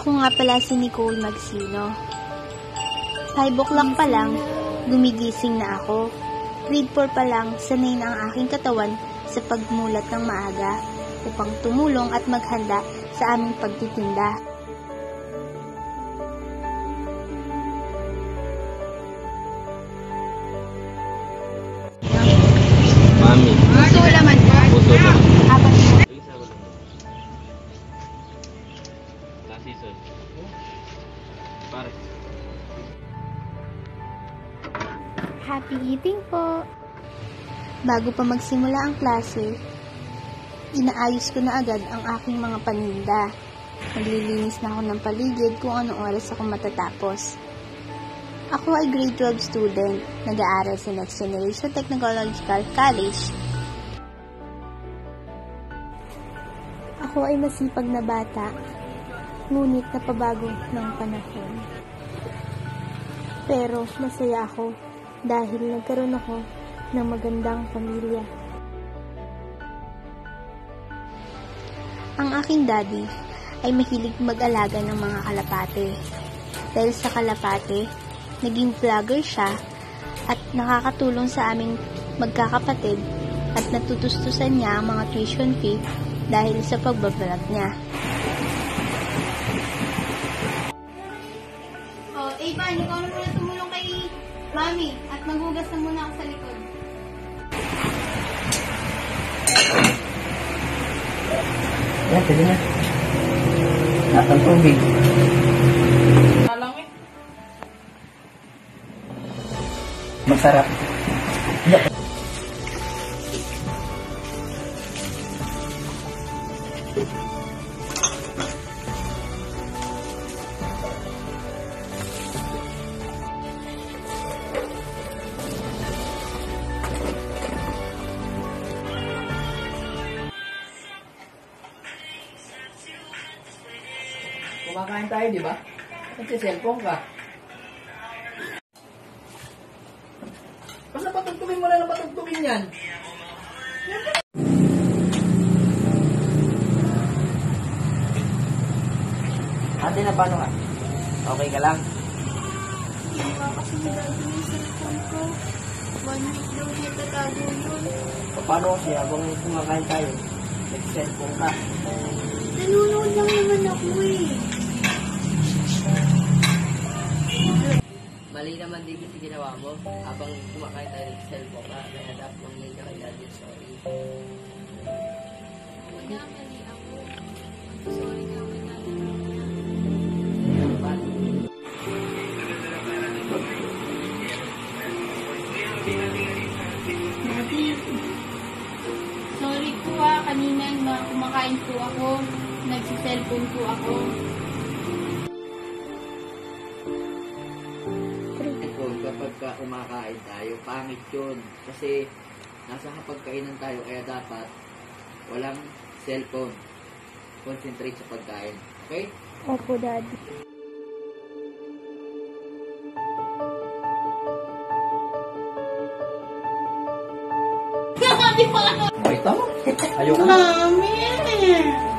Ako nga pala si Nicole Magsino. 5 o'clock pa lang, gumigising na ako. Grade 4 pa lang, sanay na ang aking katawan sa pagmulat ng maaga upang tumulong at maghanda sa aming pagtitinda. Mami. Puso laman po? Puso laman. Apat po. Pare. Happy eating po! Bago pa magsimula ang klase, inaayos ko na agad ang aking mga paninda. Naglilinis na ako ng paligid kung anong oras ako matatapos. Ako ay grade 12 student, nag-aaral sa Next Generation Technological College. Ako ay masipag na bata, ngunit napabago ng panahon. Pero masaya ako dahil nagkaroon ako ng magandang pamilya. Ang aking daddy ay mahilig mag-alaga ng mga kalapate. Dahil sa kalapate, naging vlogger siya at nakakatulong sa aming magkakapatid at natutustusan niya ang mga tuition fee dahil sa pagbablog niya. Ivan, ikaw na muna tumulong kay Mami at maghugas na muna ako sa likod. Yan, sige na. Natang tubig. Masarap. Kumakain tayo, di ba? Nagsiselfone ka. Basta patugtugin mo na patugtugin yan. Ate, na paano ka? Okay ka lang? Hindi ba kasi nilagay yung cellphone ko? 1 week daw niya tatago yun. Paano kasi habang kumakain tayo, nag-cellphone ka? Nanonood lang naman ako eh. Mali naman din kasi ginawa mo. Habang kumakain tayo, nag-cellphone ka. Kaya dapat mag-mail ka kay daddy. Sorry. Nagkamali ako. Sorry na ako na. Daddy, sorry po kanina na kumakain po ako. Nagsi-cellphone po ako. Kapag kumakain tayo, pangit yun. Kasi nasa kapagkainan tayo, kaya dapat walang cellphone. Concentrate sa pagkain. Okay? Opo, Daddy. Okay, tama. Ayoko. Mami!